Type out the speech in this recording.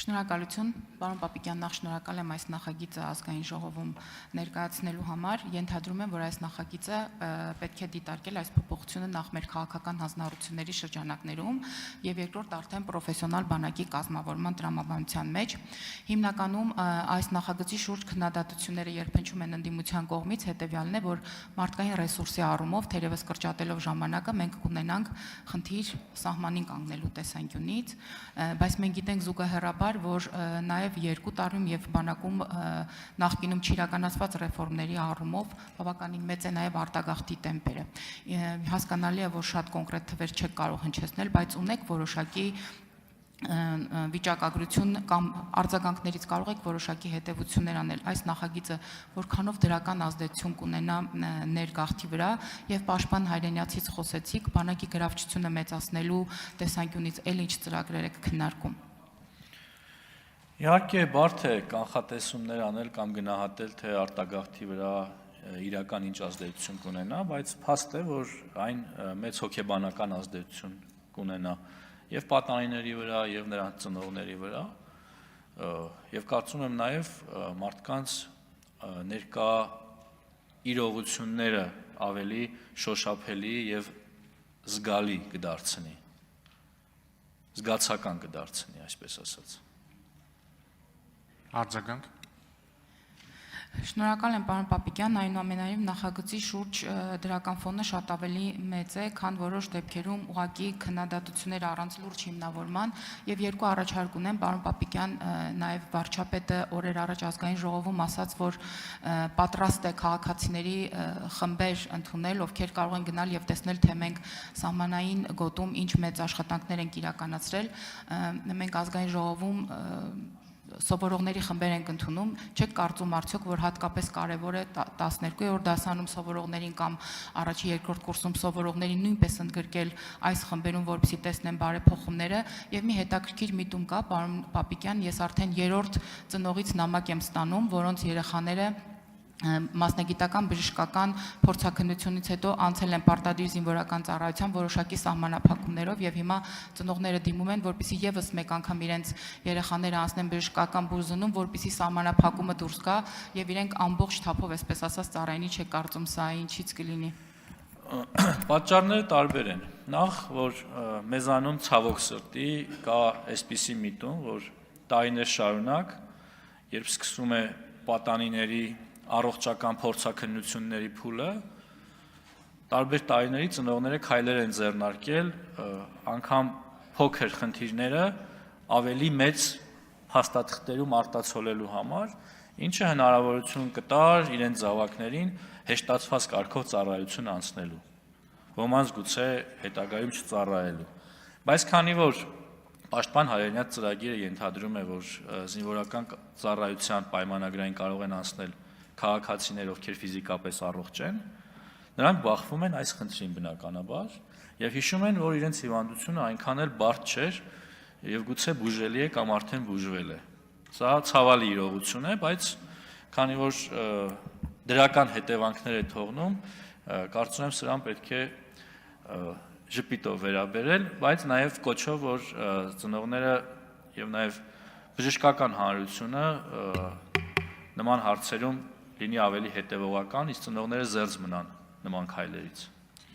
Շնորհակալություն, պարոն Պապիկյան, նախ շնորհակալ եմ այս նախագիծը ազգային ժողովում ներկայացնելու համար։ Ենթադրում եմ, որ այս նախագիծը պետք է դիտարկել այս փոփոխությունը նախ մեր քաղաքական հանձնառությունների շրջանակներում եւ երկրորդ արդեն պրոֆեսիոնալ բանակի կազմավորման տրամաբանության մեջ։ Հիմնականում այս նախագծի շուրջ քննադատությունները երբնչում են ընդդիմության կողմից, հետեւյալն է, որ մարդկային ռեսուրսի առումով թերևս կրճատելով ժամանակը մենք կունենանք խնդիր սահմանին կանգնելու տեսանկյունից, բայց մենք գիտենք զուգահեռաբար, որ նաև 2 տարում եւ բանակում նախկինում չիրականացված ռեֆորմների առումով բավականին մեծ է նաև արտագաղթի տեմպերը։ Հասկանալի է, որ շատ կոնկրետ թվեր չեք կարող հնչեցնել, բայց ունեք որոշակի վիճակագրություն կամ արձագանքներից կարող եք որոշակի հետևություններ անել։ Այս նախագիծը որքանով դրական ազդեցություն կունենա ներգաղթի վրա եւ պաշտպան հայրենիացից խոսեցիք, բանակի գրավչությունը մեծացնելու տեսանկյունից էլ ինչ ծրագրեր եք քննարկում։ Իհարկե բարդ է կանխատեսումներ անել կամ գնահատել, թե արտագաղթի վրա իրական ինչ ազդեցություն կունենա, բայց փաստ է, որ այն մեծ հոգեբանական ազդեցություն կունենա եւ պատանիների վրա եւ նրանց ծնողների վրա եւ կարծում եմ նաեւ մարդկանց ներկա իրողությունները ավելի շոշափելի եւ զգալի կդարձնի, զգացական կդարձնի, այսպես ասած։ Արձագանք։ Շնորհակալ եմ, պարոն Պապիկյան, այնուամենայնիվ նախագծի շուրջ դրական ֆոնը շատ ավելի մեծ է, քան որոշ դեպքերում ուղղակի քննադատություններ առանց լուրջ հիմնավորման եւ երկու առաջարկ ունեմ, պարոն Պապիկյան, նաեւ վարչապետը օրեր առաջ ազգային ժողովում ասաց, որ պատրաստ է քաղաքացիների խմբեր ընդունել, ովքեր կարող են գնալ եւ տեսնել, թե մենք սահմանային գոտում ինչ մեծ աշխատանքներ ենք իրականացրել, մենք ազգային ժողովում սովորողների խմբեր ենք ընդունում, չեք կարծում արդյոք, որ հատկապես կարևոր է 12-րդ դասանում սովորողներին կամ առաջի երկրորդ կուրսում սովորողներին նույնպես ընդգրկել այս խմբերում, որպեսզի տեսնեն բարեփոխումները եւ մի հետաքրքիր միտում կա, պարոն Պապիկյան, ես արդեն 3-րդ ծնողից նամակ եմ ստանում, որոնց երեխաները մասնագիտական բժշկական փորձաքննությունից հետո անցել են պարտադիր զինվորական ծառայության որոշակի սահմանափակումներով եւ հիմա ծնողները դիմում են, որպեսզի եւս մեկ անգամ իրենց երեխաները անցնեն բժշկական բուժզնում, որպեսզի սահմանափակումը դուրս գա եւ իրենք ամբողջ թափով, այսպես ասած, ծառայինի չեք կարծում սա ինչից կլինի։ Պատճառները տարբեր են։ Նախ, որ մեզանում ցավոք սրտի կա այսպիսի միտում, որ տարիներ շարունակ, երբ սկսում է պատանիների առողջական փորձաքննությունների փուլը, տարբեր տարիների ծնողները քայլեր են ձեռնարկել անգամ փոքր խնդիրները ավելի մեծ փաստաթղթերում արտացոլելու համար, ինչը հնարավորություն կտար իրենց զավակներին հեշտացված կարգով ծառայություն անցնելու, ոմանց գուցե հետագայում չծառայելու։ Բայց քանի որ Պաշտպան հայրենիաց ծրագիրը ենթադրում է, որ զինվորական ծառայության պայմանագրային կարող են անցնել քաղաքացիներ, ովքեր ֆիզիկապես առողջ են, նրանք բախվում են այս խնդրին բնականաբար եւ հիշում են, որ իրենց հիվանդությունը այնքան էլ բարդ չէր եւ գուցե բուժելի է կամ արդեն բուժվել է։ Սա ցավալի իրողություն է, բայց քանի որ դրական հետևանքներ է թողնում, կարծում եմ սրան պետք է ժպիտով վերաբերել, բայց նաեւ կոչով, որ ծնողները եւ նաեւ բժշկական հանրությունը նման հարցերում լինի ավելի հետևողական, իսկ ծնողները զերծ մնան նման քայլերից։